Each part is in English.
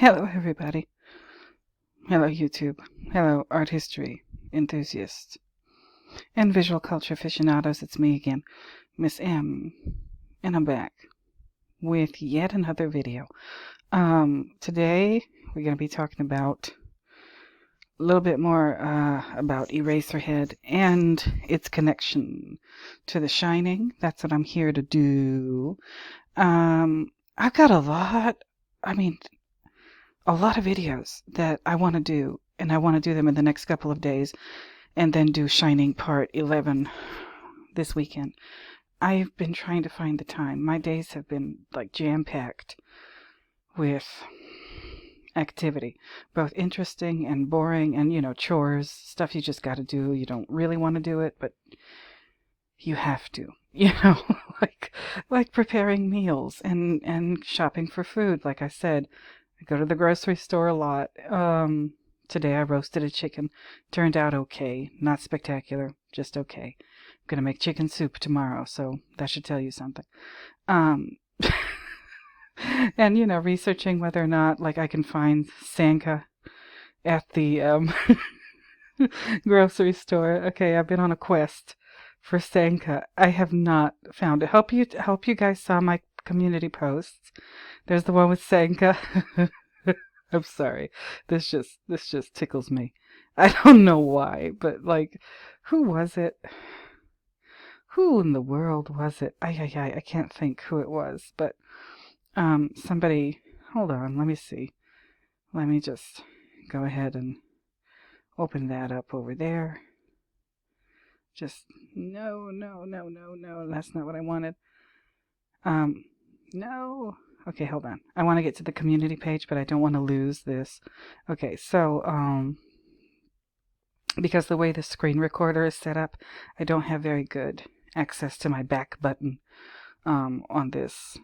Hello, everybody. Hello, YouTube. Hello, art history enthusiasts and visual culture aficionados. It's me again, Miss M, and I'm back with yet another video. Today we're going to be talking about a little bit more about Eraserhead and its connection to The Shining. That's what I'm here to do. I've got a lot of videos that I want to do, and I want to do them in the next couple of days, and then do Shining Part 11 this weekend. I've been trying to find the time. My days have been like jam-packed with activity, both interesting and boring, and chores, stuff you just got to do. You don't really want to do it, but you have to. like preparing meals and shopping for food. Like I said, I go to the grocery store a lot. Today I roasted a chicken. Turned out okay. Not spectacular, just okay. I'm gonna make chicken soup tomorrow, so that should tell you something. And researching whether or not I can find Sanka at the grocery store. Okay, I've been on a quest for Sanka. I have not found it. Hope you guys saw my community posts. There's the one with Sanka. I'm sorry. This just tickles me. I don't know why, but who was it? Who in the world was it? I can't think who it was, but somebody. Hold on, let me see. Let me just go ahead and open that up over there. Just no, that's not what I wanted. No. Okay, hold on. I want to get to the community page, but I don't want to lose this. Okay, so because the way the screen recorder is set up, I don't have very good access to my back button on this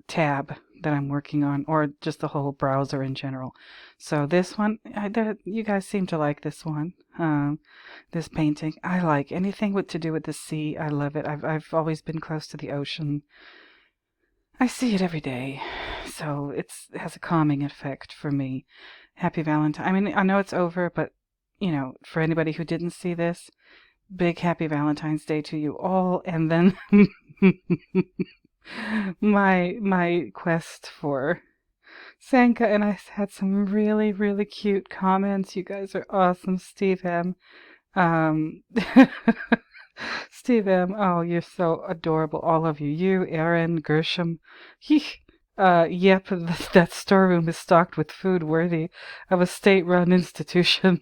tab that I'm working on, or just the whole browser in general. So this one, you guys seem to like this one. This painting, I like anything to do with the sea. I love it. I've always been close to the ocean. I see it every day, so it has a calming effect for me. Happy Valentine. I mean, I know it's over, but for anybody who didn't see this, big happy Valentine's Day to you all. And then my quest for Sanka, and I had some really, really cute comments. You guys are awesome. Steve M. Steve M. Oh, you're so adorable, all of you. You, Aaron, Gershom. Yep, that storeroom is stocked with food worthy of a state-run institution.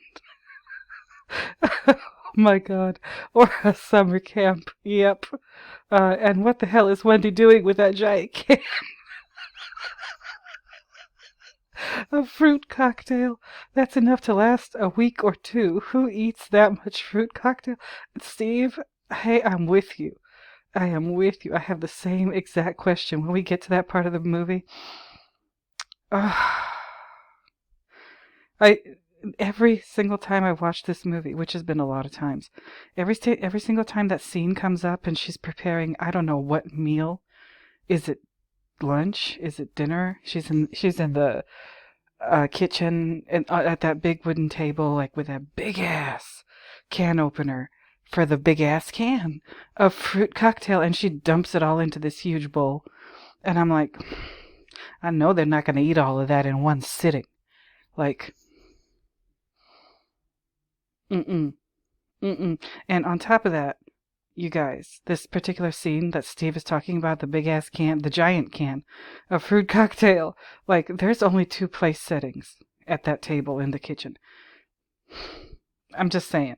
Oh my God. Or a summer camp. Yep. And what the hell is Wendy doing with that giant can? A fruit cocktail. That's enough to last a week or two. Who eats that much fruit cocktail? Steve, hey, I'm with you. I am with you. I have the same exact question when we get to that part of the movie. Every single time I watch this movie, which has been a lot of times, every single time that scene comes up and she's preparing, I don't know what meal. Is it lunch? Is it dinner? She's in the kitchen and at that big wooden table, with that big ass can opener for the big ass can of fruit cocktail, and she dumps it all into this huge bowl. And I'm like, I know they're not going to eat all of that in one sitting. And on top of that, you guys, this particular scene that Steve is talking about, the big ass can, the giant can of fruit cocktail, there's only 2 place settings at that table in the kitchen. I'm just saying.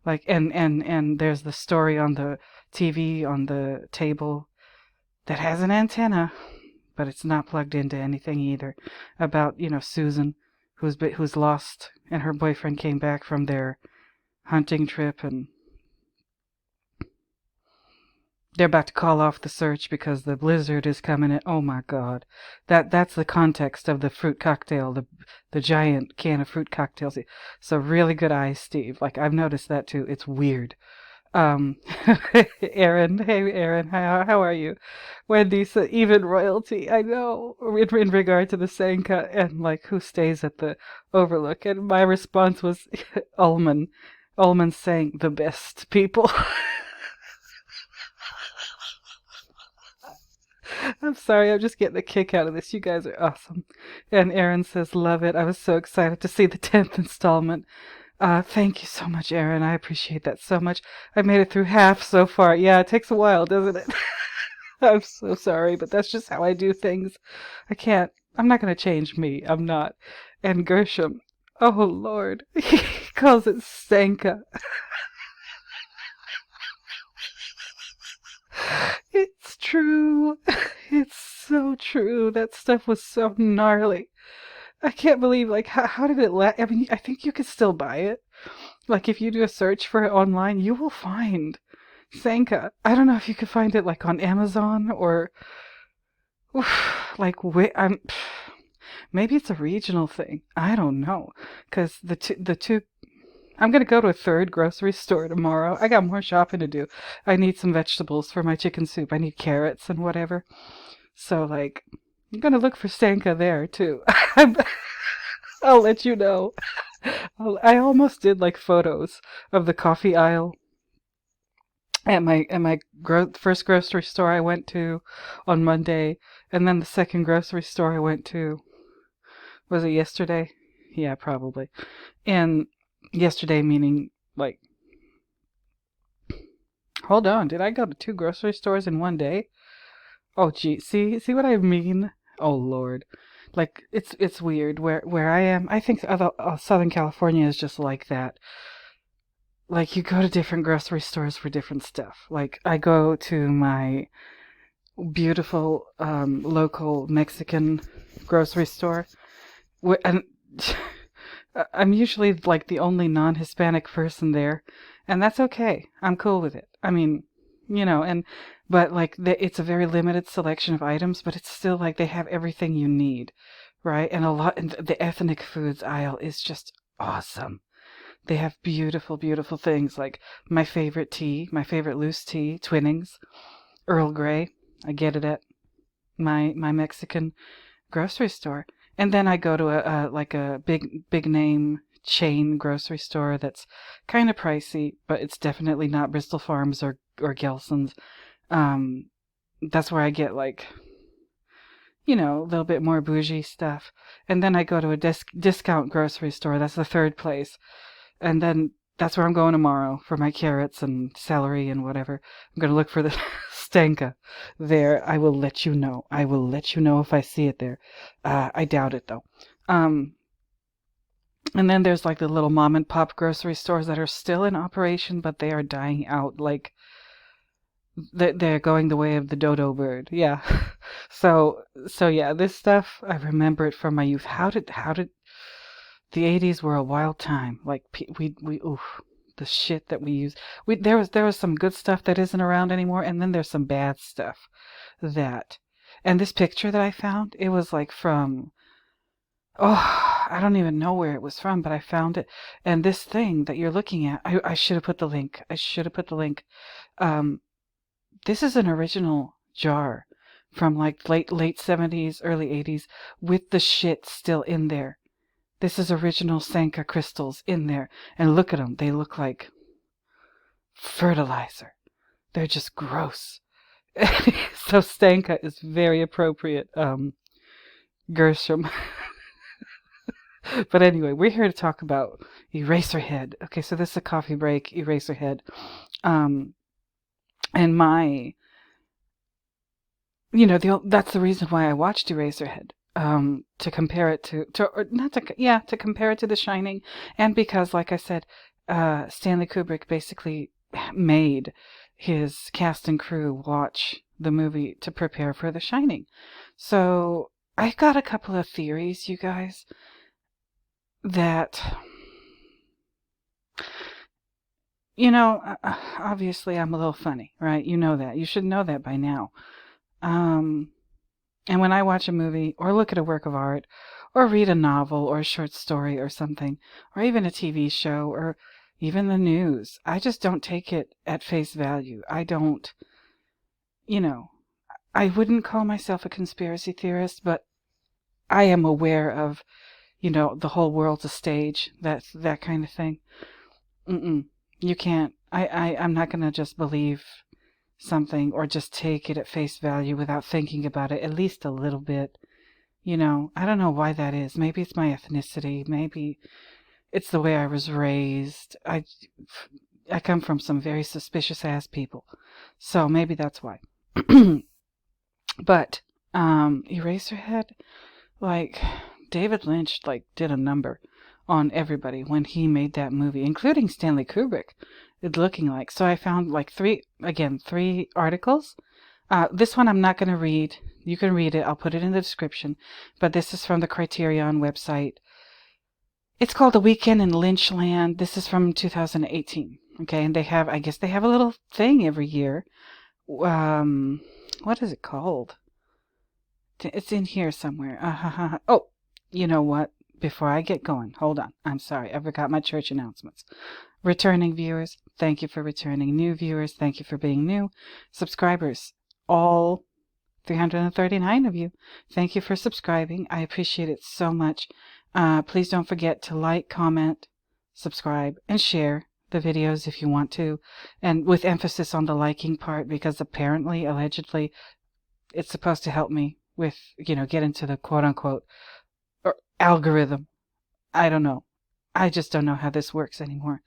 And there's the story on the TV on the table that has an antenna, but it's not plugged into anything either, about, Susan, who's lost, and her boyfriend came back from their hunting trip, and they're about to call off the search because the blizzard is coming in. Oh my God. That's the context of the fruit cocktail, the giant can of fruit cocktails. So really good eyes, Steve. I've noticed that too. It's weird. Um, Aaron, hey Aaron, how are you? Wendy said, even royalty, I know, in regard to the Sanka and like who stays at the Overlook. And my response was Ullman. Ullman saying the best people. I'm sorry, I'm just getting a kick out of this. You guys are awesome. And Aaron says, love it. I was so excited to see the 10th installment. Thank you so much, Aaron. I appreciate that so much. I made it through half so far. Yeah, it takes a while, doesn't it? I'm so sorry, but that's just how I do things. I can't. I'm not going to change me. I'm not. And Gershom, oh Lord, he calls it Stanka. It's true. It's so true. That stuff was so gnarly. I can't believe, like, how did it I mean, I think you could still buy it. Like, if you do a search for it online, you will find Sanka. I don't know if you could find it, like, on Amazon or, like, maybe it's a regional thing. I don't know. Because the two, I'm going to go to a third grocery store tomorrow. I got more shopping to do. I need some vegetables for my chicken soup. I need carrots and whatever. So, like, I'm going to look for Sanka there, too. I'll let you know. I almost did like photos of the coffee aisle at my first grocery store I went to on Monday, and then the second grocery store I went to, was it yesterday? Yeah, probably. And yesterday meaning like, hold on, did I go to 2 grocery stores in one day? Oh gee, see what I mean? Oh Lord. Like it's weird where I am. I think Southern California is just like that. Like you go to different grocery stores for different stuff. Like I go to my beautiful local Mexican grocery store, and I'm usually like the only non-Hispanic person there, and that's okay. I'm cool with it. I mean, but like it's a very limited selection of items, but it's still like they have everything you need, right? And the ethnic foods aisle is just awesome. They have beautiful, beautiful things like my favorite tea, my favorite loose tea, Twinings, Earl Grey. I get it at my Mexican grocery store. And then I go to a big name chain grocery store that's kind of pricey, but it's definitely not Bristol Farms or Gelson's. That's where I get like, a little bit more bougie stuff. And then I go to a discount grocery store. That's the third place. And then that's where I'm going tomorrow for my carrots and celery and whatever. I'm going to look for the Stanka there. I will let you know. I will let you know if I see it there. I doubt it, though. And then there's like the little mom and pop grocery stores that are still in operation, but they are dying out. Like, they're going the way of the dodo bird. Yeah. So yeah, this stuff, I remember it from my youth. How did the 80s were a wild time. Like oof, the shit that we use. There was some good stuff that isn't around anymore, and then there's some bad stuff and this picture that I found, it was like from, I don't even know where it was from, but I found it. And this thing that you're looking at, I should have put the link. This is an original jar from like late 70s, early 80s with the shit still in there. This is original Sanka crystals in there. And look at them. They look like fertilizer. They're just gross. So Stanka is very appropriate, Gershom. But anyway, we're here to talk about Eraserhead. Okay, so this is a coffee break, Eraserhead. And that's the reason why I watched Eraserhead. To compare it to compare it to The Shining, and because, like I said, Stanley Kubrick basically made his cast and crew watch the movie to prepare for The Shining. So I got a couple of theories, you guys, that, obviously I'm a little funny, right? You know that. You should know that by now. And when I watch a movie or look at a work of art or read a novel or a short story or something, or even a TV show, or, even the news. I just don't take it at face value. I don't, I wouldn't call myself a conspiracy theorist, but I am aware of, the whole world's a stage, that kind of thing. You can't, I'm not going to just believe something or just take it at face value without thinking about it at least a little bit. I don't know why that is. Maybe it's my ethnicity. Maybe it's the way I was raised. I come from some very suspicious ass people. So maybe that's why. But Eraserhead, like David Lynch did a number on everybody when he made that movie, including Stanley Kubrick. It's looking like. So I found three articles. This one I'm not going to read. You can read it. I'll put it in the description. But this is from the Criterion website. It's called A Weekend in Lynchland. This is from 2018. Okay, and I guess they have a little thing every year. What is it called? It's in here somewhere. Oh, you know what? Before I get going, hold on. I'm sorry. I forgot my church announcements. Returning viewers, thank you for returning. New viewers, thank you for being new. Subscribers, all 339 of you, thank you for subscribing. I appreciate it so much. Please don't forget to like, comment, subscribe, and share the videos if you want to. And with emphasis on the liking part, because apparently, allegedly, it's supposed to help me with, get into the quote-unquote algorithm. I don't know. I just don't know how this works anymore.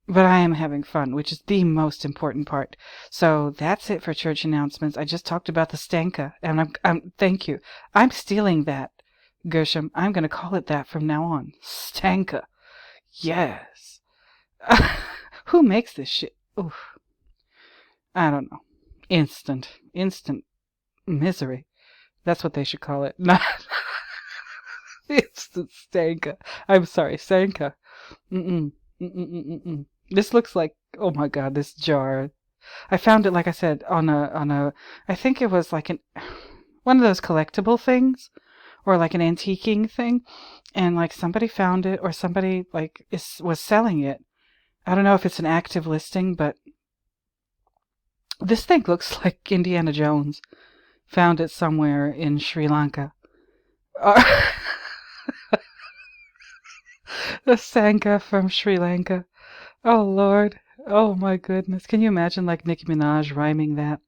But I am having fun, which is the most important part. So that's it for church announcements. I just talked about the Stanka, and thank you. I'm stealing that, Gershom. I'm going to call it that from now on. Stanka. Yes. Who makes this shit? Oof. I don't know. Instant misery. That's what they should call it. Not instant Stanka. I'm sorry, Stanka. This looks like, oh my god, this jar. I found it, like I said, on a I think it was like one of those collectible things, or like an antiquing thing, and somebody found it, or somebody was selling it. I don't know if it's an active listing, but this thing looks like Indiana Jones found it somewhere in Sri Lanka. The Sanka from Sri Lanka. Oh Lord. Oh my goodness. Can you imagine Nicki Minaj rhyming that?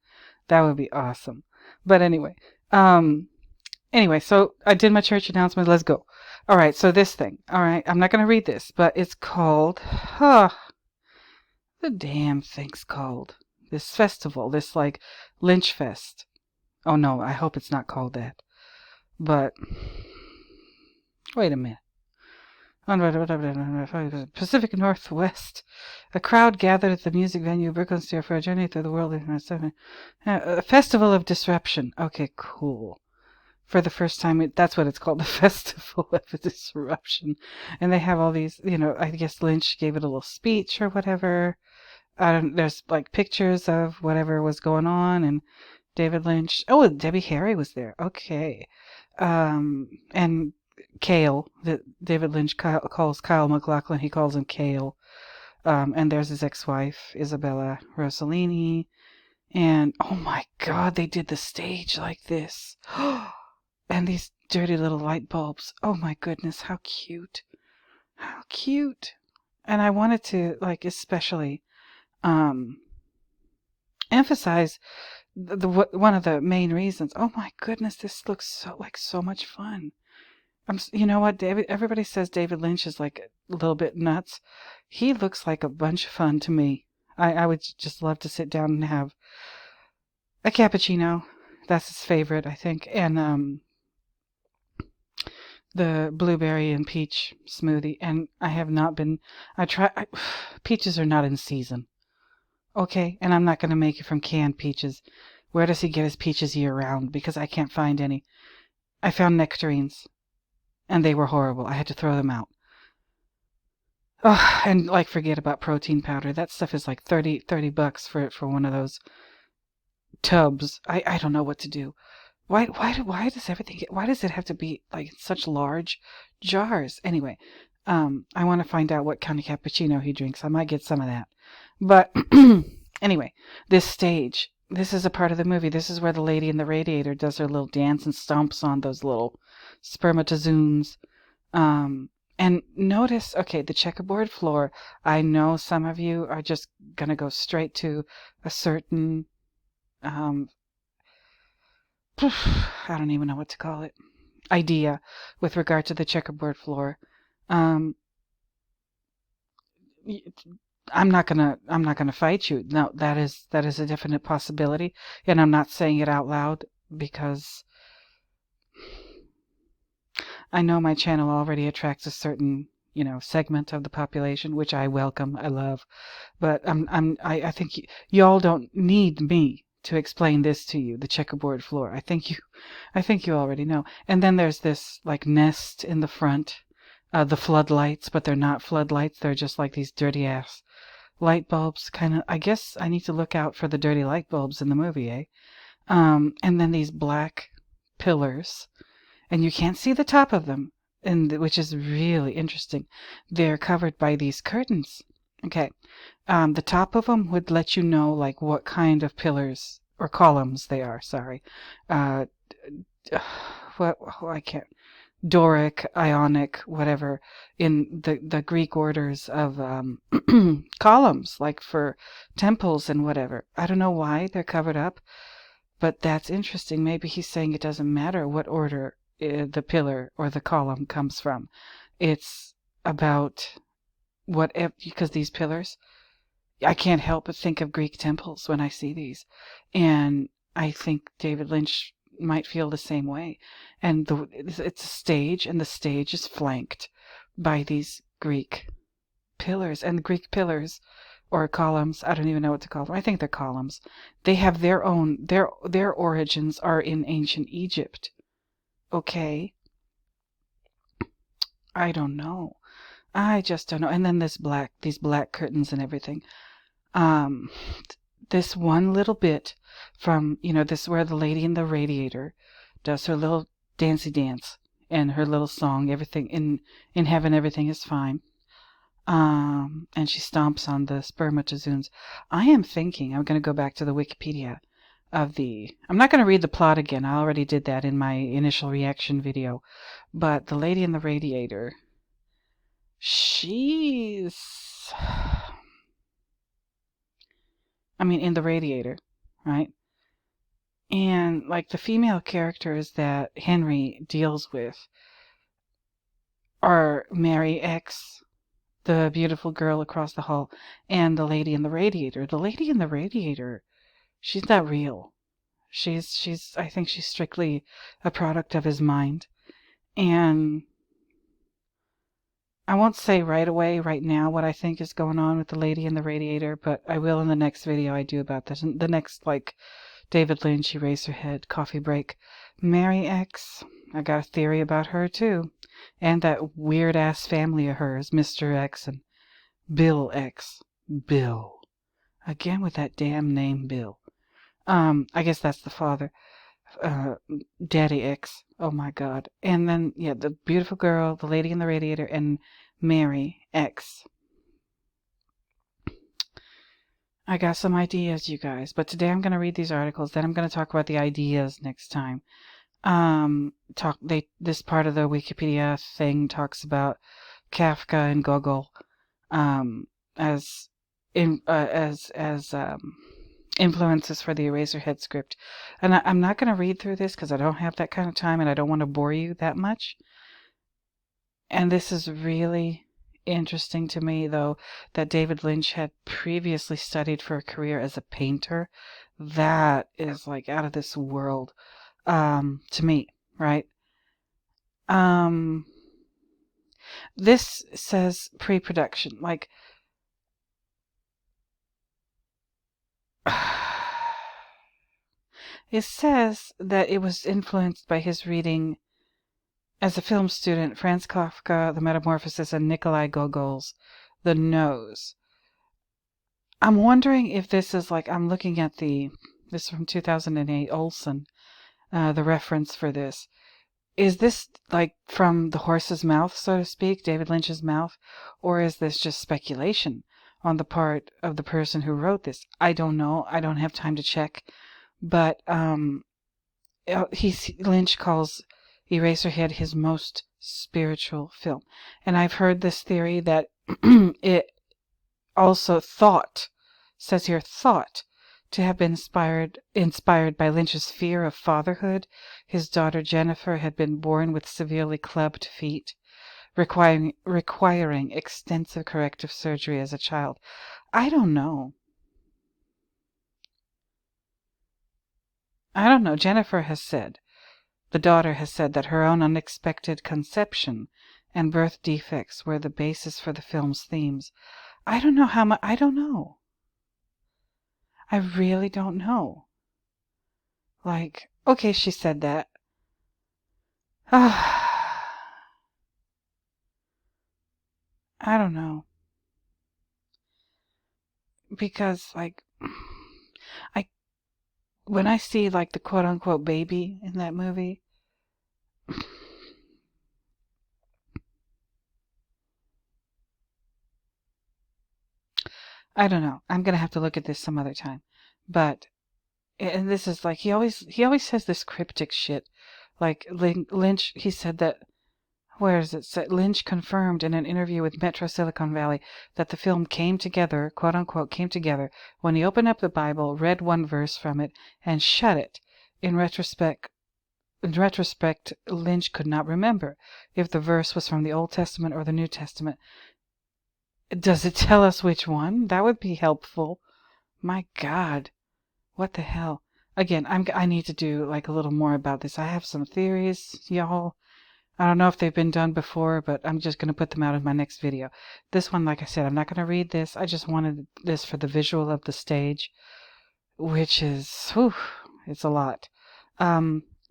That would be awesome. But anyway. So I did my church announcement. Let's go. Alright, so this thing. Alright, I'm not gonna read this, but it's called the damn thing's called. This festival, this Lynch Fest. Oh no, I hope it's not called that. But wait a minute. Pacific Northwest. A crowd gathered at the music venue Brooklyn Stair for a journey through the world. A festival of disruption. Okay, cool. For the first time, that's what it's called, the Festival of Disruption. And they have all these, I guess Lynch gave it a little speech or whatever. There's pictures of whatever was going on, and David Lynch. Oh, Debbie Harry was there. Okay. And Kale, that David Lynch calls Kyle MacLachlan, he calls him Kale. And there's his ex-wife, Isabella Rossellini. And, oh my god, they did the stage like this. And these dirty little light bulbs. Oh my goodness, how cute. How cute. And I wanted to, especially, emphasize one of the main reasons. Oh my goodness, this looks so much fun. You know what, everybody says David Lynch is a little bit nuts. He looks like a bunch of fun to me. I would just love to sit down and have a cappuccino. That's his favorite, I think. And the blueberry and peach smoothie. And I have not been, peaches are not in season. Okay, and I'm not going to make it from canned peaches. Where does he get his peaches year round? Because I can't find any. I found nectarines. And they were horrible. I had to throw them out. Oh, and forget about protein powder. That stuff is $30 for one of those tubs. I don't know what to do. Why does it have to be in such large jars? Anyway, I want to find out what kind of cappuccino he drinks. I might get some of that. But anyway, this stage, this is a part of the movie. This is where the lady in the radiator does her little dance and stomps on those little spermatozoons. And notice, okay, the checkerboard floor. I know some of you are just going to go straight to a certain, I don't even know what to call it, idea with regard to the checkerboard floor. Um, I'm not gonna fight you. No, that is a definite possibility, and I'm not saying it out loud because I know my channel already attracts a certain, segment of the population, which I welcome, I love. But I think y'all don't need me to explain this to you, the checkerboard floor. I think you already know. And then there's this like nest in the front, the floodlights, but they're not floodlights. They're just like these dirty ass light bulbs. Kind of. I guess I need to look out for the dirty light bulbs in the movie, eh? And then these black pillars, and you can't see the top of them, which is really interesting. They're covered by these curtains. Okay, the top of them would let you know like what kind of pillars or columns they are. Sorry, uh, I can't. Doric, Ionic, whatever, in the Greek orders of columns, like for temples and whatever. I don't know why they're covered up, but that's interesting. Maybe he's saying it doesn't matter what order the pillar or the column comes from. It's about whatever, because these pillars, I can't help but think of Greek temples when I see these. And I think David Lynch might feel the same way. And it's a stage, and the stage is flanked by these Greek pillars. And the Greek pillars or columns, I don't even know what to call them. I think they're columns. They have their own, their origins are in ancient Egypt. Okay? I don't know. I just don't know. And then these black curtains and everything. This one little bit from, this where the lady in the radiator does her little dancey dance and her little song, everything in heaven, everything is fine. And she stomps on the spermatozoons. I am thinking, I'm going to go back to the Wikipedia I'm not going to read the plot again. I already did that in my initial reaction video. But the lady in the radiator, in the radiator, right? And like the female characters that Henry deals with are Mary X, the beautiful girl across the hall, and the lady in the radiator. The lady in the radiator, she's not real. I think she's strictly a product of his mind. And I won't say right away, right now, what I think is going on with the lady in the radiator, but I will in the next video I do about this. The next, David Lynch, Eraserhead, Coffee Break. Mary X, I got a theory about her, too. And that weird-ass family of hers, Mr. X and Bill X. Bill. Again with that damn name, Bill. I guess that's the father. Daddy X. Oh my god. And then, the beautiful girl, the lady in the radiator, and Mary X. I got some ideas, you guys. But today I'm going to read these articles. Then I'm going to talk about the ideas next time. This part of the Wikipedia thing talks about Kafka and Gogol, as influences for the Eraserhead script. And I'm not going to read through this because I don't have that kind of time and I don't want to bore you that much. And this is really interesting to me, though, that David Lynch had previously studied for a career as a painter. That is like out of this world, to me, right? This says pre-production, it says that it was influenced by his reading as a film student, Franz Kafka, The Metamorphosis, and Nikolai Gogol's The Nose. I'm wondering if this is I'm looking at this from 2008, Olson, the reference for this. is this like from the horse's mouth, so to speak, David Lynch's mouth, or is this just speculation on the part of the person who wrote this? I don't know. I don't have time to check, but Lynch calls Eraserhead his most spiritual film, and I've heard this theory that it also says here thought to have been inspired by Lynch's fear of fatherhood. His daughter Jennifer had been born with severely clubbed feet, requiring extensive corrective surgery as a child. I don't know. Jennifer has said, the daughter has said that her own unexpected conception and birth defects were the basis for the film's themes. I don't know how much. I don't know. I really don't know. Like, okay, she said that. I don't know. Because, like, when I see, like, the quote-unquote baby in that movie, I don't know. I'm gonna have to look at this some other time. But, and this is like, he always says this cryptic shit. Like, Lynch, he said that, where is it? Lynch confirmed in an interview with Metro Silicon Valley that the film came together, quote unquote, came together when he opened up the Bible, read one verse from it, and shut it. In retrospect, Lynch could not remember if the verse was from the Old Testament or the New Testament. Does it tell us which one? That would be helpful. My God. What the hell? Again, I need to do like a little more about this. I have some theories, y'all. I don't know if they've been done before, but I'm just going to put them out in my next video. This one, like I said, I'm not going to read this. I just wanted this for the visual of the stage, which is, whew, it's a lot.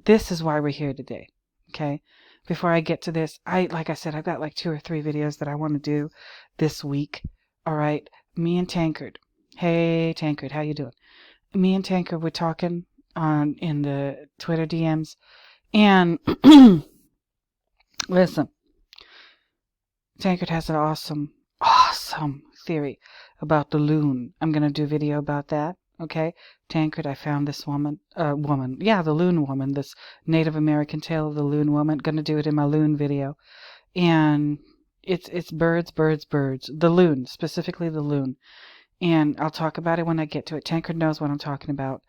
This is why we're here today, okay? Before I get to this, like I said, I've got like 2 or 3 videos that I want to do this week, all right? Me and Tankard. Hey, Tankard, how you doing? Me and Tankard were talking in the Twitter DMs, and listen, Tankard has an awesome theory about the loon. I'm going to do a video about that, okay? Tankard, I found this woman, the loon woman, this Native American tale of the loon woman. Going to do it in my loon video. And it's birds, the loon, specifically the loon. And I'll talk about it when I get to it. Tankard knows what I'm talking about.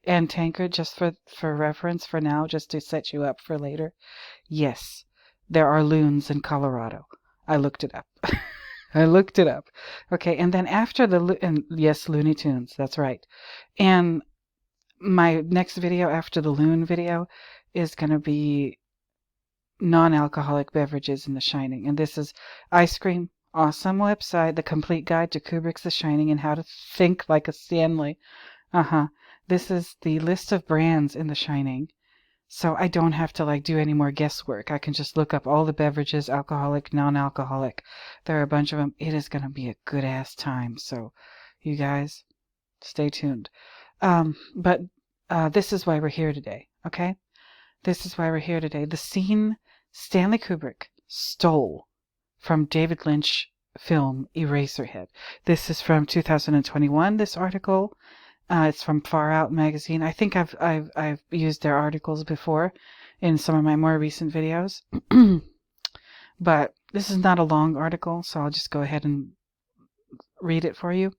And Tankard, just for reference for now, just to set you up for later, yes, there are loons in Colorado. I looked it up. I looked it up. Okay, and then after yes, Looney Tunes, that's right. And my next video after the loon video is going to be non-alcoholic beverages in The Shining. And this is ice cream. Awesome website, The Complete Guide to Kubrick's The Shining and How to Think Like a Stanley. This is the list of brands in The Shining. So I don't have to like do any more guesswork. I can just look up all the beverages, alcoholic, non-alcoholic. There are a bunch of them. It is going to be a good ass time. So you guys stay tuned. But this is why we're here today. Okay. This is why we're here today. The scene Stanley Kubrick stole from David Lynch film Eraserhead. This is from 2021, this article. It's from Far Out magazine. I think I've used their articles before in some of my more recent videos. But this is not a long article, so I'll just go ahead and read it for you.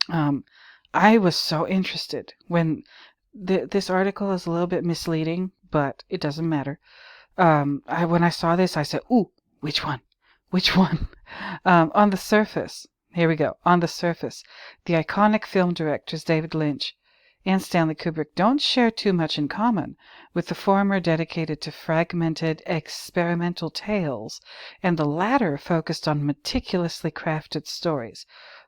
I was so interested when this article is a little bit misleading, but it doesn't matter. When I saw this, I said, ooh, which one? Which one? On the surface, here we go. On the surface, the iconic film directors David Lynch and Stanley Kubrick don't share too much in common, with the former dedicated to fragmented experimental tales, and the latter focused on meticulously crafted stories.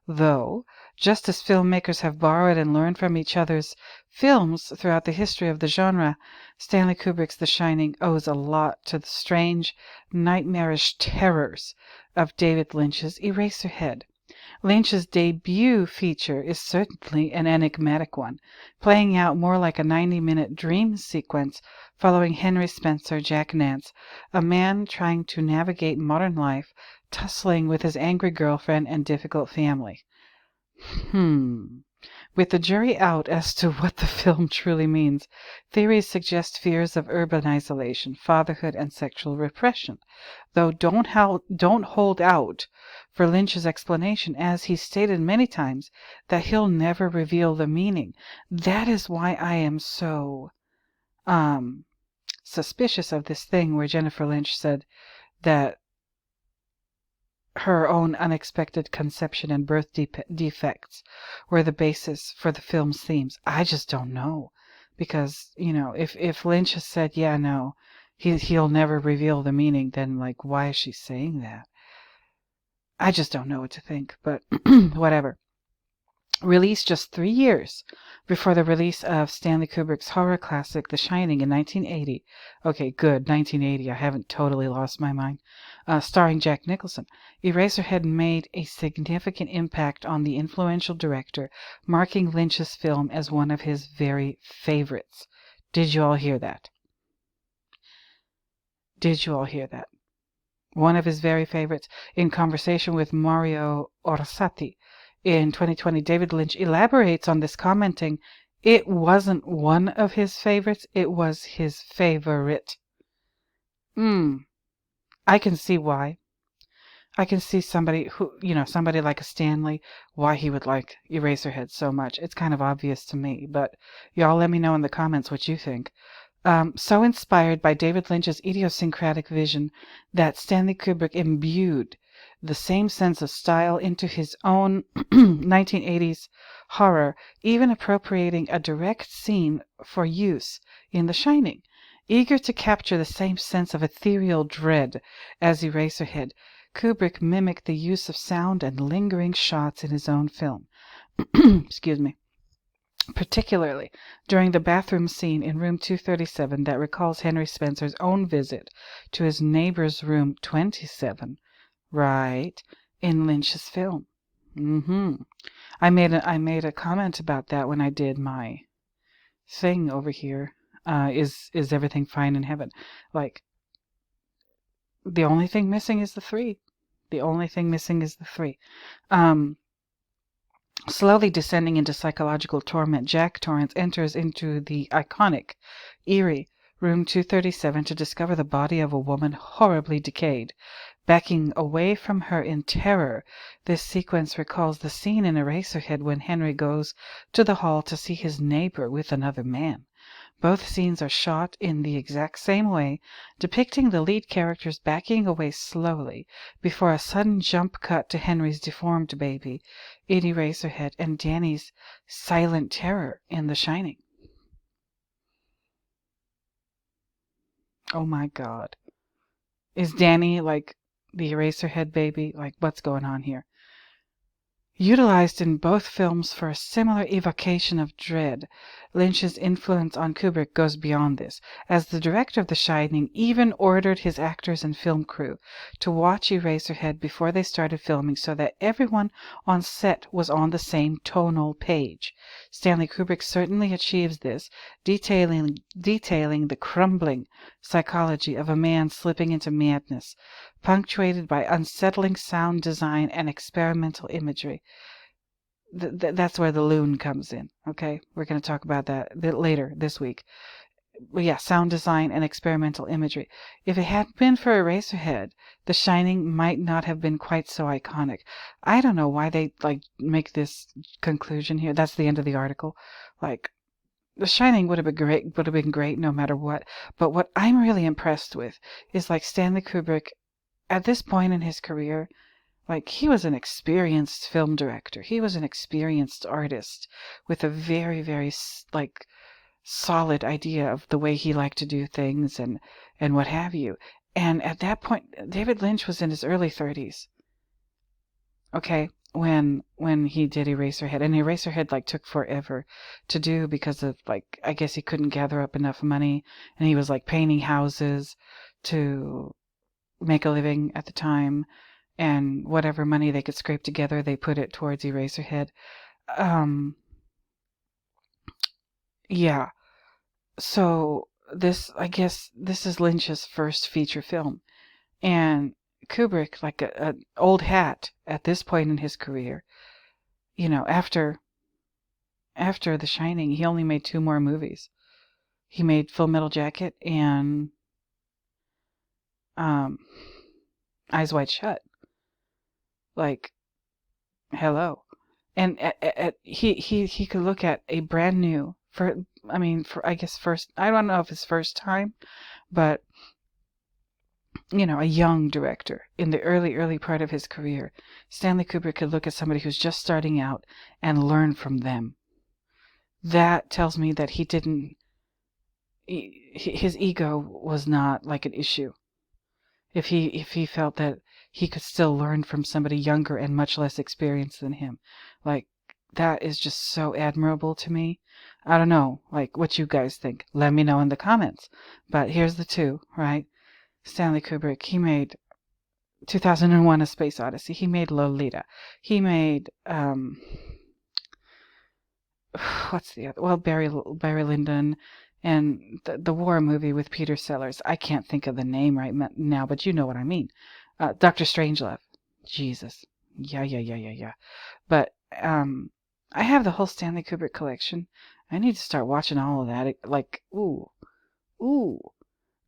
Though, just as filmmakers have borrowed and learned from each other's films throughout the history of the genre, Stanley Kubrick's The Shining owes a lot to the strange, nightmarish terrors of David Lynch's Eraserhead. Lynch's debut feature is certainly an enigmatic one, playing out more like a 90-minute dream sequence following Henry Spencer, Jack Nance, a man trying to navigate modern life, tussling with his angry girlfriend and difficult family. With the jury out as to what the film truly means, theories suggest fears of urban isolation, fatherhood, and sexual repression, though don't hold out for Lynch's explanation, as he's stated many times that he'll never reveal the meaning. That is why I am so suspicious of this thing where Jennifer Lynch said that her own unexpected conception and birth defects were the basis for the film's themes. I just don't know. Because, if Lynch has said, yeah, no, he'll never reveal the meaning, then, why is she saying that? I just don't know what to think, but whatever. Released just 3 years before the release of Stanley Kubrick's horror classic The Shining in 1980. Okay, good, 1980. I haven't totally lost my mind. Starring Jack Nicholson, Eraserhead made a significant impact on the influential director, marking Lynch's film as one of his very favorites. Did you all hear that? Did you all hear that? One of his very favorites. In conversation with Mario Orsatti in 2020, David Lynch elaborates on this, commenting, "It wasn't one of his favorites, it was his favorite." I can see why. I can see somebody somebody like a Stanley, why he would like Eraserhead so much. It's kind of obvious to me, but y'all let me know in the comments what you think. So inspired by David Lynch's idiosyncratic vision that Stanley Kubrick imbued the same sense of style into his own 1980s horror, even appropriating a direct scene for use in The Shining. Eager to capture the same sense of ethereal dread as Eraserhead, Kubrick mimicked the use of sound and lingering shots in his own film. Excuse me. Particularly during the bathroom scene in room 237 that recalls Henry Spencer's own visit to his neighbor's room 27, right, in Lynch's film. I made a comment about that when I did my thing over here. Is everything fine in heaven? The only thing missing is the 3. The only thing missing is the 3. Slowly descending into psychological torment, Jack Torrance enters into the iconic, eerie room 237 to discover the body of a woman horribly decayed. Backing away from her in terror, this sequence recalls the scene in Eraserhead when Henry goes to the hall to see his neighbor with another man. Both scenes are shot in the exact same way, depicting the lead characters backing away slowly before a sudden jump cut to Henry's deformed baby in Eraserhead and Danny's silent terror in The Shining. Oh my God. Is Danny like the Eraserhead baby? What's going on here? Utilized in both films for a similar evocation of dread, Lynch's influence on Kubrick goes beyond this, as the director of The Shining even ordered his actors and film crew to watch Eraserhead before they started filming so that everyone on set was on the same tonal page. Stanley Kubrick certainly achieves this, detailing the crumbling psychology of a man slipping into madness, punctuated by unsettling sound design and experimental imagery. That's where the loon comes in, okay? We're going to talk about that later this week. But yeah, sound design and experimental imagery. If it hadn't been for Eraserhead, The Shining might not have been quite so iconic. I don't know why they make this conclusion here. That's the end of the article. The Shining would have been great no matter what. But what I'm really impressed with is Stanley Kubrick, at this point in his career, he was an experienced film director. He was an experienced artist with a very, very, solid idea of the way he liked to do things and what have you. And at that point, David Lynch was in his early 30s. Okay, when he did Eraserhead. And Eraserhead, took forever to do because of, I guess he couldn't gather up enough money. And he was, painting houses to make a living at the time. and whatever money they could scrape together, they put it towards Eraserhead. Yeah. So I guess this is Lynch's first feature film. And Kubrick, like an old hat at this point in his career, after The Shining, he only made 2 more movies. He made Full Metal Jacket and Eyes Wide Shut. Like, hello. And he could look at a brand new, I guess first, I don't know if it's first time, but a young director in the early part of his career. Stanley Kubrick could look at somebody who's just starting out and learn from them. That tells me that his ego was not like an issue. If he felt that he could still learn from somebody younger and much less experienced than him, like, that is just so admirable to me. I don't know, like, what you guys think. Let me know in the comments. But here's the 2, right? Stanley Kubrick, he made 2001: A Space Odyssey. He made Lolita. He made what's the other? Well, Barry Lyndon, and the war movie with Peter Sellers. I can't think of the name right now, but you know what I mean. Dr. Strangelove. Jesus. Yeah. But I have the whole Stanley Kubrick collection. I need to start watching all of that. Like, ooh.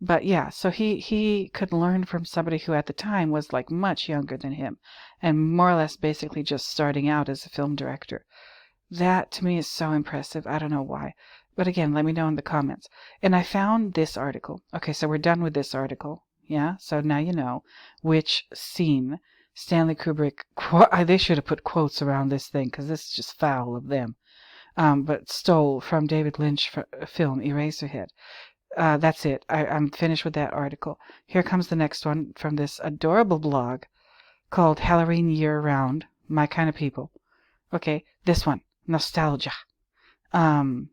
But yeah, so he could learn from somebody who at the time was like much younger than him and more or less basically just starting out as a film director. That to me is so impressive. I don't know why. But again, let me know in the comments. And I found this article. Okay, so we're done with this article. Yeah, so now you know which scene Stanley Kubrick, they should have put quotes around this thing because this is just foul of them, but stole from David Lynch film Eraserhead. That's it. I'm finished with that article. Here comes the next one from this adorable blog called Halloween Year Round, My Kind of People. Okay, this one, Nostalgia. And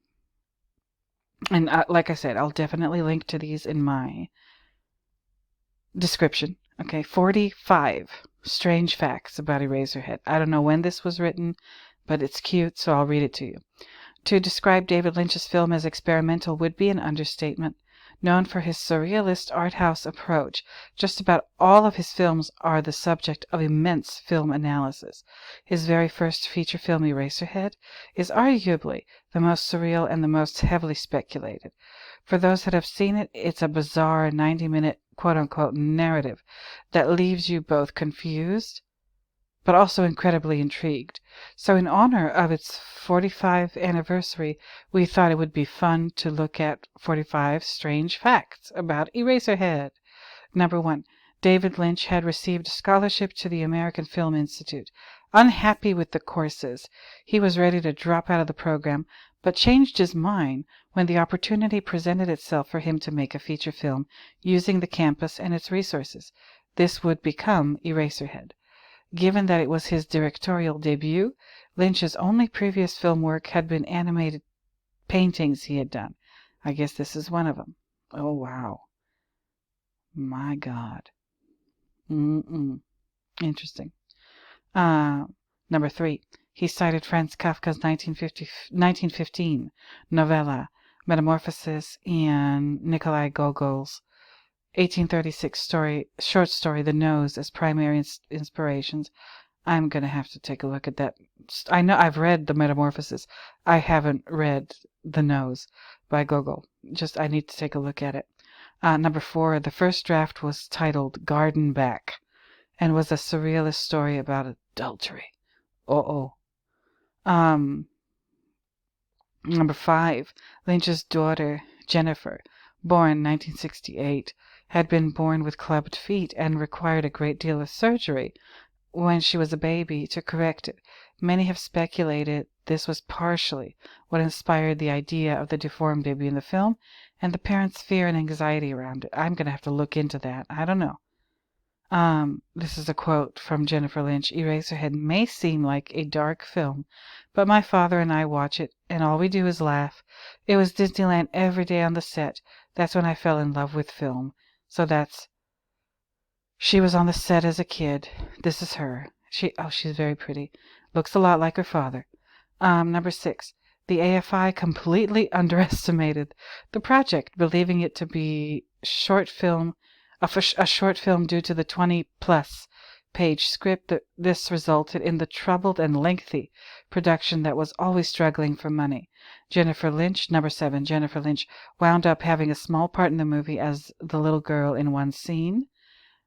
like I said, I'll definitely link to these in my description. Okay, 45 strange facts about Eraserhead. I don't know when this was written, but it's cute, so I'll read it to you. To describe David Lynch's film as experimental would be an understatement. Known for his surrealist art house approach, just about all of his films are the subject of immense film analysis. His very first feature film, Eraserhead, is arguably the most surreal and the most heavily speculated. For those that have seen it, it's a bizarre 90-minute quote-unquote narrative that leaves you both confused but also incredibly intrigued. So in honor of its 45th anniversary, we thought it would be fun to look at 45 strange facts about Eraserhead. Number 1. David Lynch had received a scholarship to the American Film Institute. Unhappy with the courses, he was ready to drop out of the program, but changed his mind when the opportunity presented itself for him to make a feature film using the campus and its resources. This would become Eraserhead. Given that it was his directorial debut, Lynch's only previous film work had been animated paintings he had done. I guess this is one of them. Oh, wow. My God. Interesting. Number 3. He cited Franz Kafka's 1915 novella, Metamorphosis, and Nikolai Gogol's 1836 short story, The Nose, as primary inspirations. I'm going to have to take a look at that. I know I've read The Metamorphosis. I haven't read The Nose by Gogol. I need to take a look at it. Number 4, the first draft was titled Garden Back and was a surrealist story about adultery. Number 5, Lynch's daughter, Jennifer, born 1968, had been born with clubbed feet and required a great deal of surgery when she was a baby to correct it. Many have speculated this was partially what inspired the idea of the deformed baby in the film and the parents' fear and anxiety around it. I'm going to have to look into that. I don't know. This is a quote from Jennifer Lynch. Eraserhead may seem like a dark film, but my father and I watch it, and all we do is laugh. It was Disneyland every day on the set. That's when I fell in love with film. So that's She was on the set as a kid. This is her. She's very pretty. Looks a lot like her father. Number 6. The AFI completely underestimated the project, believing it to be a short film due to the 20-plus page script. This resulted in the troubled and lengthy production that was always struggling for money. Number 7, Jennifer Lynch wound up having a small part in the movie as the little girl in one scene.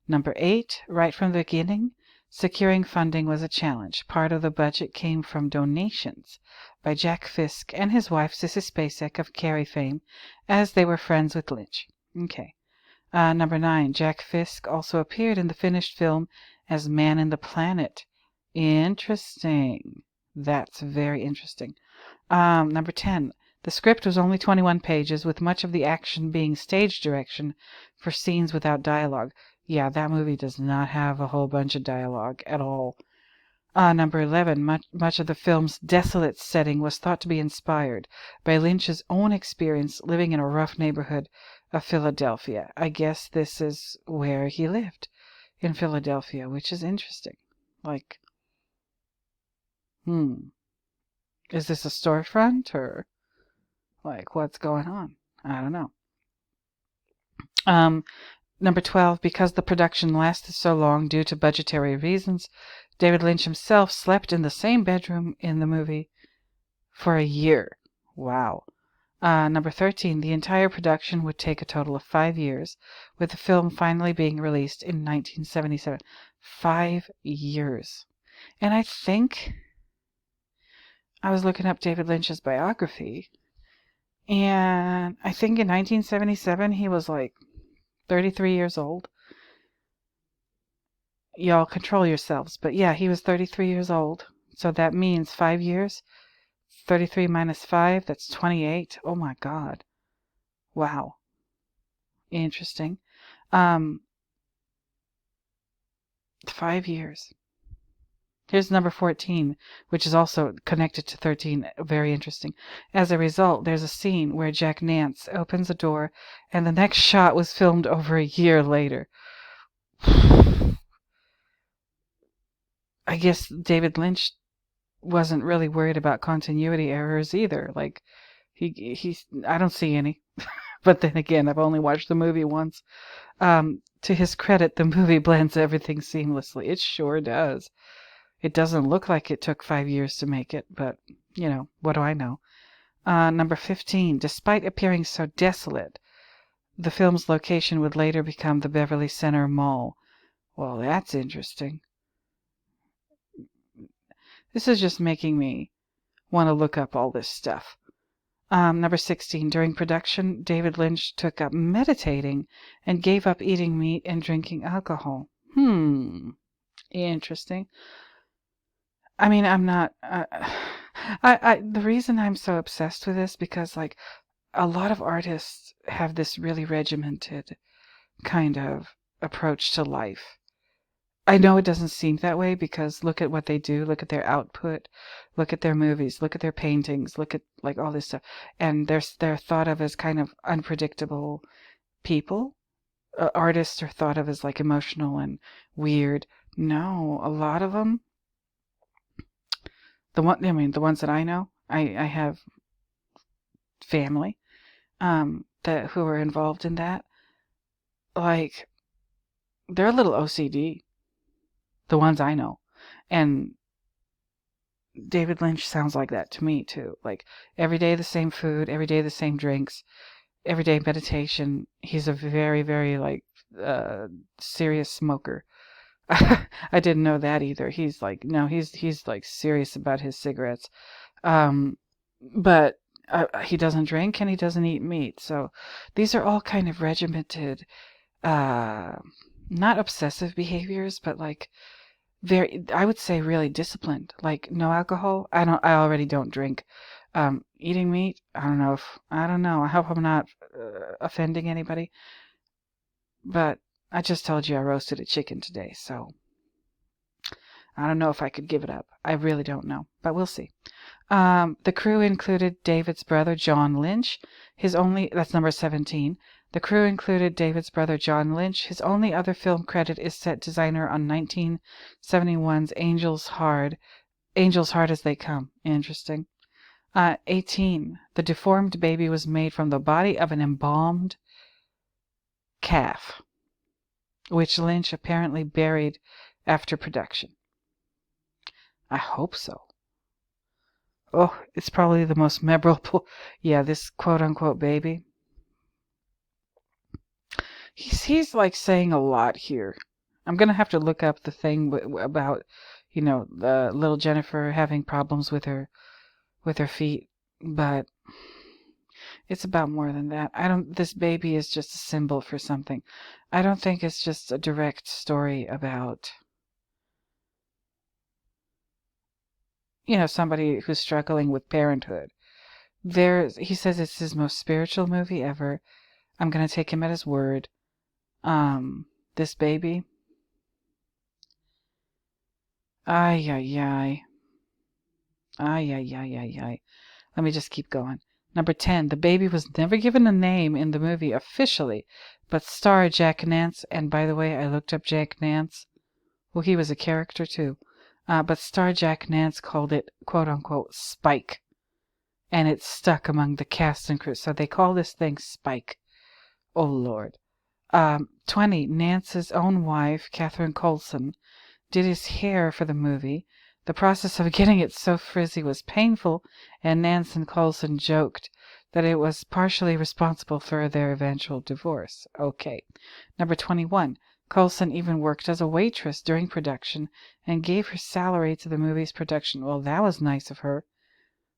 Number 8, right from the beginning, securing funding was a challenge. Part of the budget came from donations by Jack Fisk and his wife, Sissy Spacek of Carrie fame, as they were friends with Lynch. Okay. Number 9, Jack Fisk also appeared in the finished film as Man in the Planet. Interesting. That's very interesting. Number 10, the script was only 21 pages, with much of the action being stage direction for scenes without dialogue. Yeah, that movie does not have a whole bunch of dialogue at all. Number 11, much of the film's desolate setting was thought to be inspired by Lynch's own experience living in a rough neighborhood of Philadelphia. I guess this is where he lived, in Philadelphia, which is interesting. Like, is this a storefront, or like what's going on? I don't know. Number 12, because the production lasted so long due to budgetary reasons, David Lynch himself slept in the same bedroom in the movie for a year. Wow. Number 13, the entire production would take a total of 5 years, with the film finally being released in 1977. 5 years. And I think I was looking up David Lynch's biography, and I think in 1977 he was like 33 years old. Y'all control yourselves. But yeah, he was 33 years old. So that means 5 years. 33 minus 5, that's 28. Oh my God. Wow. Interesting. 5 years. Here's number 14, which is also connected to 13. Very interesting. As a result, there's a scene where Jack Nance opens a door, and the next shot was filmed over a year later. I guess David Lynch wasn't really worried about continuity errors either. Like, I don't see any. But then again, I've only watched the movie once. To his credit, the movie blends everything seamlessly. It sure does. It doesn't look like it took 5 years to make it, but, what do I know? Number 15, despite appearing so desolate, the film's location would later become the Beverly Center Mall. Well, that's interesting. This is just making me want to look up all this stuff. Number 16, during production, David Lynch took up meditating and gave up eating meat and drinking alcohol. Interesting. I mean, I'm not... the reason I'm so obsessed with this, because, like, a lot of artists have this really regimented kind of approach to life. I know it doesn't seem that way, because look at what they do, look at their output, look at their movies, look at their paintings, look at, like, all this stuff. And they're thought of as kind of unpredictable people. Artists are thought of as, like, emotional and weird. No, a lot of them... the ones that I know, I have family who are involved in that. Like, they're a little OCD, the ones I know. And David Lynch sounds like that to me too. Like, every day the same food, every day the same drinks, every day meditation. He's a very, very, like, serious smoker. I didn't know that either. He's like, no, he's like serious about his cigarettes. But he doesn't drink and he doesn't eat meat. So these are all kind of regimented, not obsessive behaviors, but like I would say really disciplined. Like, no alcohol. I already don't drink. Eating meat. I don't know. I hope I'm not offending anybody. But I just told you I roasted a chicken today, so I don't know if I could give it up. I really don't know, but we'll see. The crew included David's brother, John Lynch, that's number 17, The crew included David's brother John Lynch. His only other film credit is set designer on 1971's Angels Hard as They Come. Interesting. 18. The deformed baby was made from the body of an embalmed calf, which Lynch apparently buried after production. I hope so. Oh, it's probably the most memorable. Yeah, this quote-unquote baby. He's like saying a lot here. I'm going to have to look up the thing about, the little Jennifer having problems with her feet, but it's about more than that. This baby is just a symbol for something. I don't think it's just a direct story about, somebody who's struggling with parenthood. He says it's his most spiritual movie ever. I'm going to take him at his word. This baby. Ay, ay, ay. Ay, ay, ay, ay, ay. Let me just keep going. Number 10. The baby was never given a name in the movie officially, but star Jack Nance, and by the way, I looked up Jack Nance. Well, he was a character too. But star Jack Nance called it, quote-unquote, Spike. And it stuck among the cast and crew. So they call this thing Spike. Oh, Lord. 20. Nance's own wife, Catherine Coulson, did his hair for the movie. The process of getting it so frizzy was painful, and Nance and Coulson joked that it was partially responsible for their eventual divorce. Okay. Number 21. Coulson even worked as a waitress during production and gave her salary to the movie's production. Well, that was nice of her.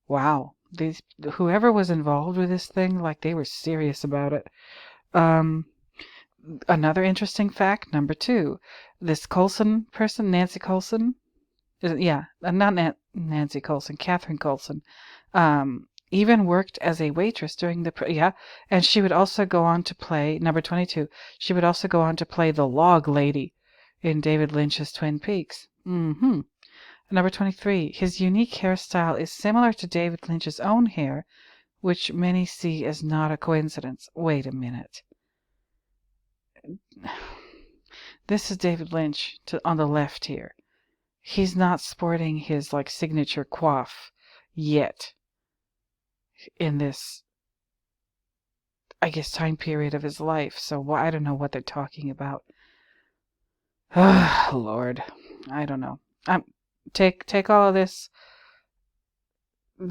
Wow. Whoever was involved with this thing, like they were serious about it. Another interesting fact, number 2. This Coulson person, Nancy Coulson, not Nancy Coulson, Catherine Coulson, even worked as a waitress during and she would also go on to play, number 22, she would also go on to play the log lady in David Lynch's Twin Peaks. Number 23, his unique hairstyle is similar to David Lynch's own hair, which many see as not a coincidence. Wait a minute. This is David Lynch on the left here. He's not sporting his signature coif yet in this, I guess, time period of his life. So I don't know what they're talking about. Lord, I don't know. Take all of this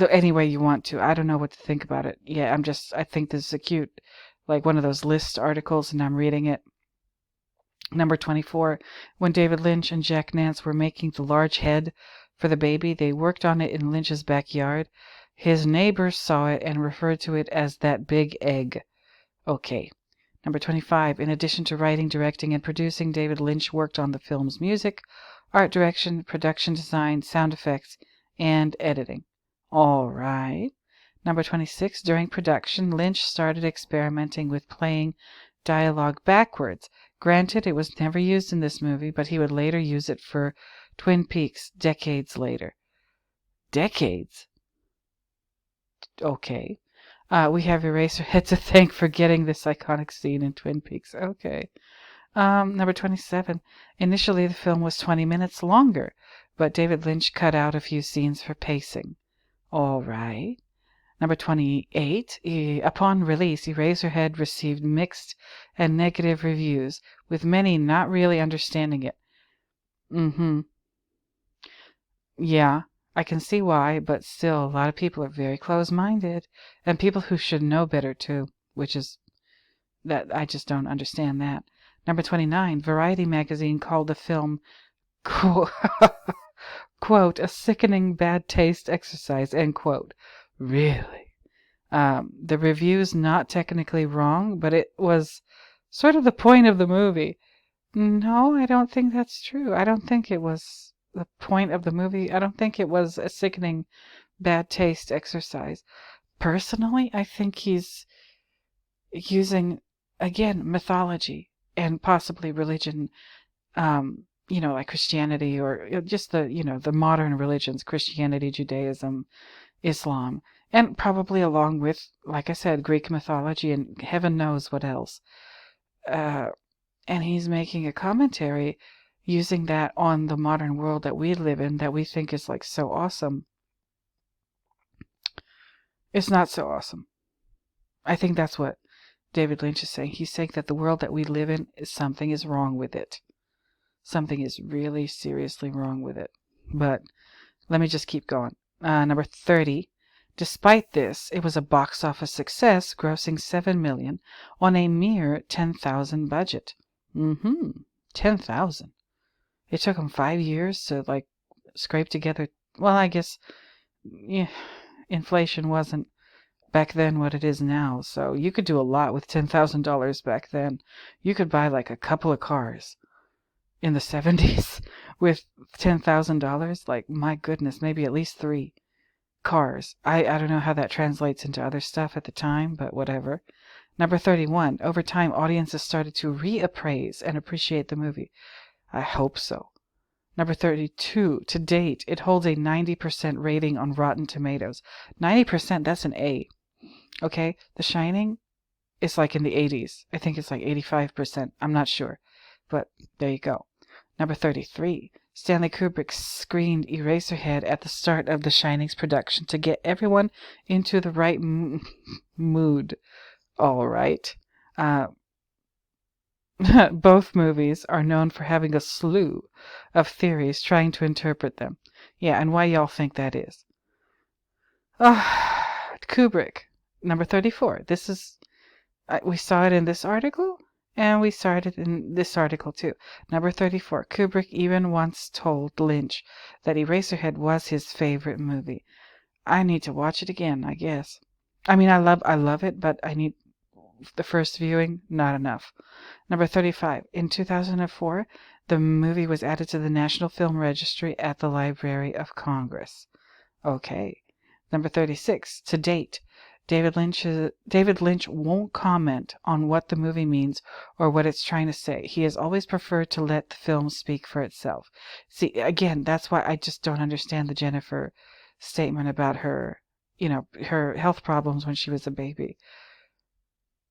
any way you want to. I don't know what to think about it. Yeah, I think this is a cute, one of those list articles, and I'm reading it. Number 24, when David Lynch and Jack Nance were making the large head for the baby, they worked on it in Lynch's backyard. His neighbors saw it and referred to it as that big egg. Okay. Number 25, in addition to writing, directing, and producing, David Lynch worked on the film's music, art direction, production design, sound effects, and editing. All right. Number 26, during production, Lynch started experimenting with playing dialogue backwards. Granted, it was never used in this movie, but he would later use it for Twin Peaks decades later. Decades? Okay. We have Eraserhead to thank for getting this iconic scene in Twin Peaks. Okay. Number 27. Initially, the film was 20 minutes longer, but David Lynch cut out a few scenes for pacing. All right. Number 28. Upon release, Eraserhead received mixed and negative reviews, with many not really understanding it. Yeah, I can see why, but still, a lot of people are very close-minded, and people who should know better, too, which is that I just don't understand that. Number 29. Variety magazine called the film, quote, a sickening bad taste exercise, end quote. Really? The review's not technically wrong, but it was sort of the point of the movie. No, I don't think that's true. I don't think it was the point of the movie. I don't think it was a sickening bad taste exercise. Personally, I think he's using, again, mythology and possibly religion, like Christianity or just the modern religions, Christianity, Judaism, Islam, And probably along with, like I said, Greek mythology and heaven knows what else. And he's making a commentary using that on the modern world that we live in that we think is like so awesome. It's not so awesome. I think that's what David Lynch is saying. He's saying that the world that we live in, something is wrong with it. Something is really seriously wrong with it. But let me just keep going. Number 30. Despite this, it was a box office success, grossing $7 million on a mere $10,000 budget. 10,000. It took them 5 years to like scrape together. Well, I guess inflation wasn't back then what it is now, so you could do a lot with $10,000 back then. You could buy like a couple of cars in the 70s with $10,000. Like, my goodness, maybe at least 3 cars. I don't know how that translates into other stuff at the time, but whatever. Number 31. Over time, audiences started to reappraise and appreciate the movie. I hope so. Number 32. To date, it holds a 90% rating on Rotten Tomatoes. 90%, that's an A. Okay? The Shining is like in the 80s. I think it's like 85%. I'm not sure. But there you go. Number 33. Stanley Kubrick screened Eraserhead at the start of The Shining's production to get everyone into the right mood. All right. Both movies are known for having a slew of theories trying to interpret them. Yeah, and why y'all think that is? Kubrick. Number 34. This is... we saw it in this article? And we saw it in this article too. Number 34. Kubrick even once told Lynch that Eraserhead was his favorite movie. I need to watch it again, I guess. I mean, I love it, but I need the first viewing, not enough. Number 35. In 2004, the movie was added to the National Film Registry at the Library of Congress. Okay. Number 36. To date, David Lynch won't comment on what the movie means or what it's trying to say. He has always preferred to let the film speak for itself. See, again, that's why I just don't understand the Jennifer statement about her, her health problems when she was a baby.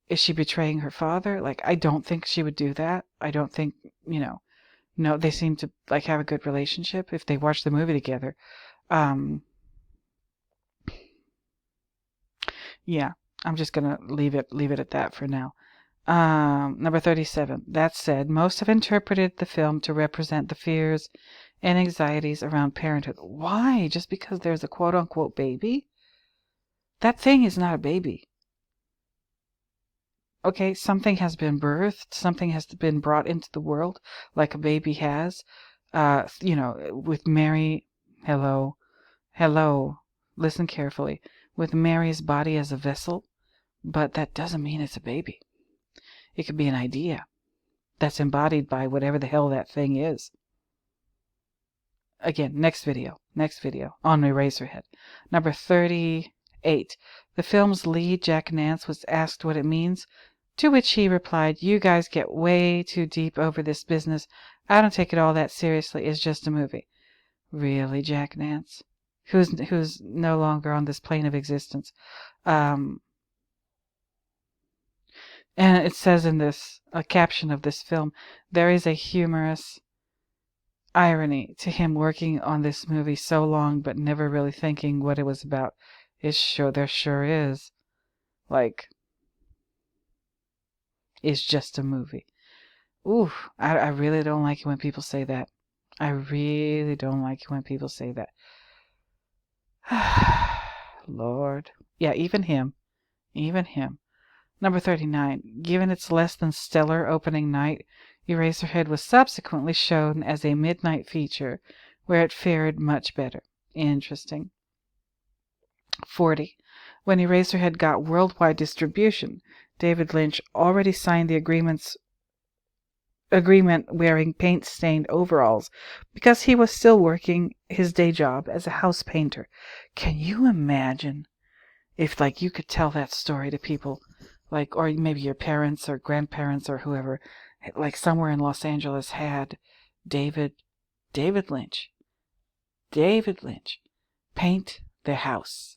Is she betraying her father? Like, I don't think she would do that. I don't think, no, they seem to like have a good relationship if they watch the movie together. Yeah, I'm just gonna leave it at that for now. Number 37. That said, most have interpreted the film to represent the fears and anxieties around parenthood. Why? Just because there's a quote-unquote baby? That thing is not a baby. Okay, something has been birthed, something has been brought into the world, like a baby has. With Mary, hello, listen carefully, with Mary's body as a vessel, but that doesn't mean it's a baby. It could be an idea that's embodied by whatever the hell that thing is. Again, next video on Eraserhead. Number 38. The film's lead, Jack Nance, was asked what it means, to which he replied, "You guys get way too deep over this business. I don't take it all that seriously. It's just a movie." Really, Jack Nance? Who's no longer on this plane of existence. And it says in this caption of this film, there is a humorous irony to him working on this movie so long but never really thinking what it was about. There sure is. Like, it's just a movie. Ooh, I really don't like it when people say that. I really don't like it when people say that. Lord. Yeah, even him. Number 39. Given its less than stellar opening night, Eraserhead was subsequently shown as a midnight feature, where it fared much better. Interesting. 40. When Eraserhead got worldwide distribution, David Lynch already signed the agreement wearing paint-stained overalls because he was still working his day job as a house painter. Can you imagine if, like, you could tell that story to people, like, or maybe your parents or grandparents or whoever, like somewhere in Los Angeles had David Lynch paint their house.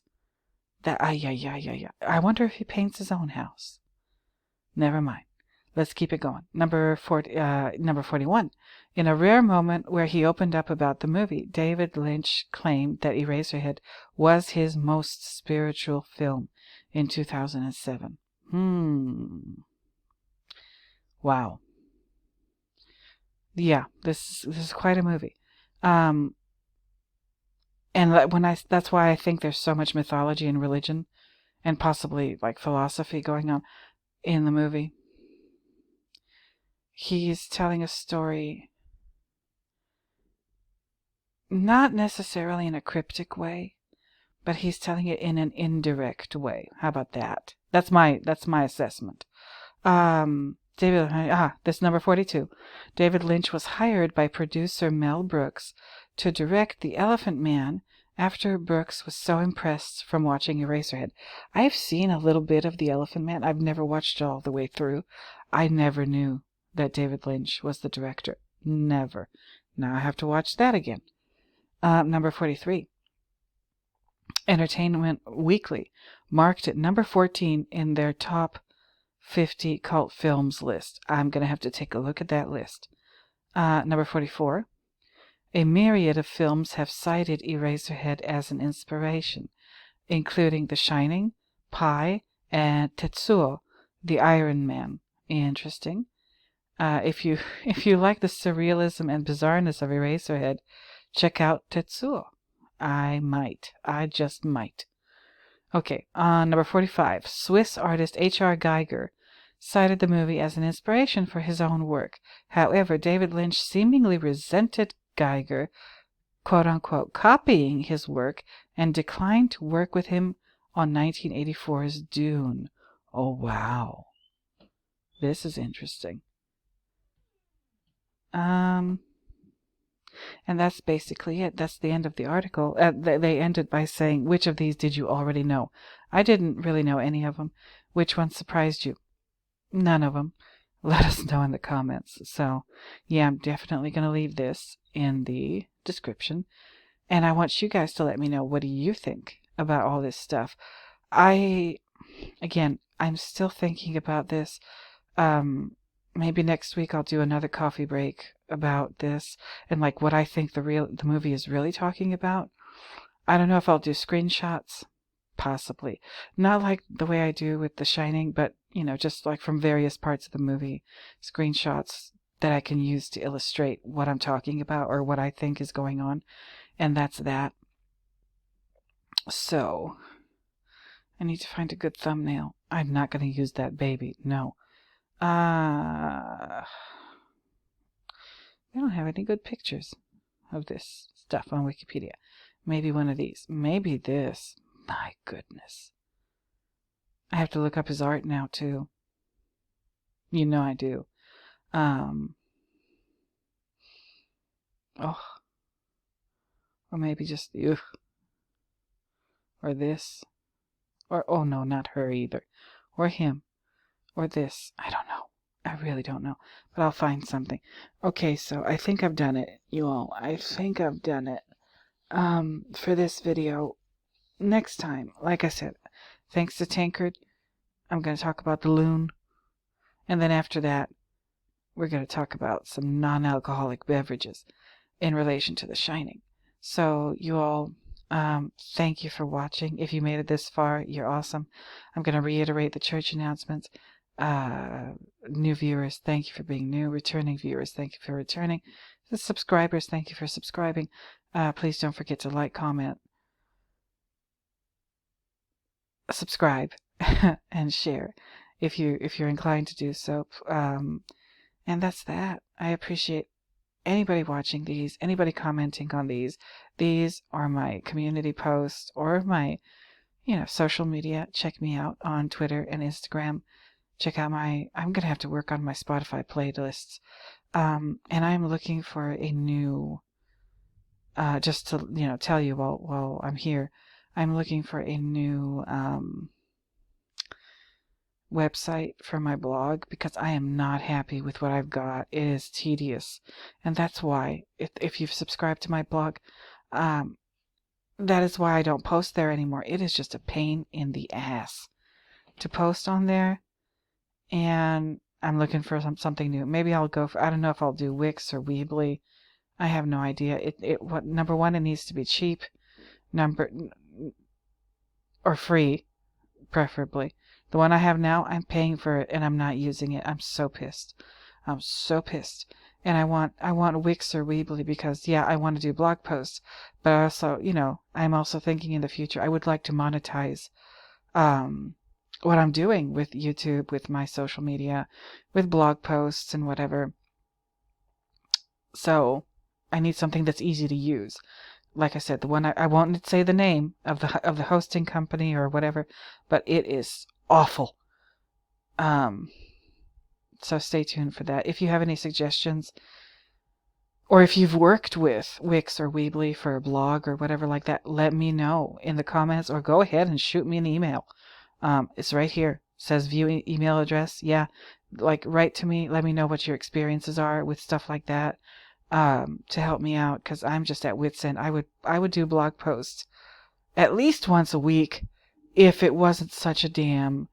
That, yeah. I wonder if he paints his own house. Never mind. Let's keep it going. Number 41. In a rare moment where he opened up about the movie, David Lynch claimed that Eraserhead was his most spiritual film in 2007. Wow. Yeah, this is quite a movie. And that's why I think there's so much mythology and religion and possibly like philosophy going on in the movie. He's telling a story not necessarily in a cryptic way, but he's telling it in an indirect way. How about that? That's my assessment. This number 42. David Lynch was hired by producer Mel Brooks to direct The Elephant Man after Brooks was so impressed from watching Eraserhead. I've seen a little bit of The Elephant Man. I've never watched it all the way through. I never knew that David Lynch was the director. Never. Now I have to watch that again. Number 43. Entertainment Weekly marked it number 14 in their top 50 cult films list. I'm going to have to take a look at that list. Number 44. A myriad of films have cited Eraserhead as an inspiration, including The Shining, Pi, and Tetsuo, the Iron Man. Interesting. If you like the surrealism and bizarreness of Eraserhead, check out Tetsuo. I just might. Okay, number 45. Swiss artist H.R. Geiger cited the movie as an inspiration for his own work. However, David Lynch seemingly resented Geiger, quote-unquote, copying his work and declined to work with him on 1984's Dune. Oh, wow. This is interesting. And that's basically it. That's the end of the article. They ended by saying, which of these did you already know? I didn't really know any of them. Which one surprised you? None of them. Let us know in the comments. So, yeah, I'm definitely going to leave this in the description. And I want you guys to let me know, what do you think about all this stuff? I'm still thinking about this. Maybe next week I'll do another coffee break about this and like what I think the movie is really talking about. I don't know if I'll do screenshots. Possibly. Not like the way I do with The Shining, but, just like from various parts of the movie, screenshots that I can use to illustrate what I'm talking about or what I think is going on. And that's that. So, I need to find a good thumbnail. I'm not going to use that baby. No. They don't have any good pictures of this stuff on Wikipedia. Maybe one of these. Maybe this. My goodness. I have to look up his art now, too. You know I do. Or maybe just, ugh. Or this. Or, oh no, not her either. Or him. Or this. I don't know. I really don't know. But I'll find something. Okay, so I think I've done it, you all. I think I've done it. For this video. Next time, like I said, thanks to Tankard, I'm going to talk about the Loon. And then after that, we're going to talk about some non-alcoholic beverages in relation to The Shining. So you all, thank you for watching. If you made it this far, you're awesome. I'm going to reiterate the church announcements. New viewers, thank you for being new. Returning viewers, thank you for returning. The subscribers, thank you for subscribing. Please don't forget to like, comment, subscribe, and share if you're inclined to do so. And that's that. I appreciate anybody watching these, anybody commenting on these. These are my community posts or my social media. Check me out on Twitter and Instagram. Check out I'm gonna have to work on my Spotify playlists. And I'm looking for a new just to tell you while I'm here, I'm looking for a new website for my blog because I am not happy with what I've got. It is tedious, and that's why if you've subscribed to my blog, that is why I don't post there anymore. It is just a pain in the ass to post on there, and I'm looking for something new. Maybe I'll go for, I don't know if I'll do Wix or Weebly. I have no idea. What, number one, it needs to be cheap, or free, preferably. The one I have now, I'm paying for it and I'm not using it. I'm so pissed. I'm so pissed. And I want Wix or Weebly because, yeah, I want to do blog posts, but I also, I'm also thinking in the future I would like to monetize what I'm doing with YouTube, with my social media, with blog posts and whatever. So I need something that's easy to use. Like I said, the one I won't say the name of the hosting company or whatever, but it is awful. So stay tuned for that. If you have any suggestions, or if you've worked with Wix or Weebly for a blog or whatever like that, let me know in the comments, or go ahead and shoot me an email. It's right here. It says view email address. Yeah, like write to me. Let me know what your experiences are with stuff like that, to help me out, because I'm just at wit's end. I would do blog posts at least once a week if it wasn't such a damn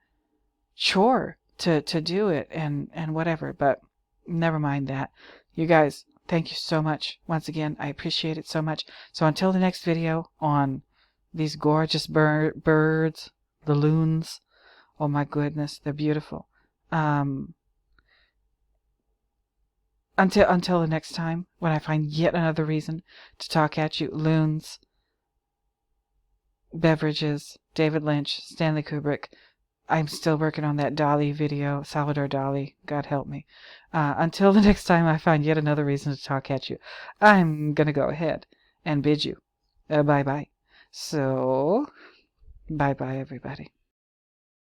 chore to do it and whatever. But never mind that. You guys, thank you so much. Once again, I appreciate it so much. So until the next video on these gorgeous birds, the loons. Oh my goodness, they're beautiful. Until the next time, when I find yet another reason to talk at you, loons, beverages, David Lynch, Stanley Kubrick. I'm still working on that Dali video, Salvador Dali. God help me. Until the next time I find yet another reason to talk at you, I'm going to go ahead and bid you bye-bye. So, bye-bye, everybody.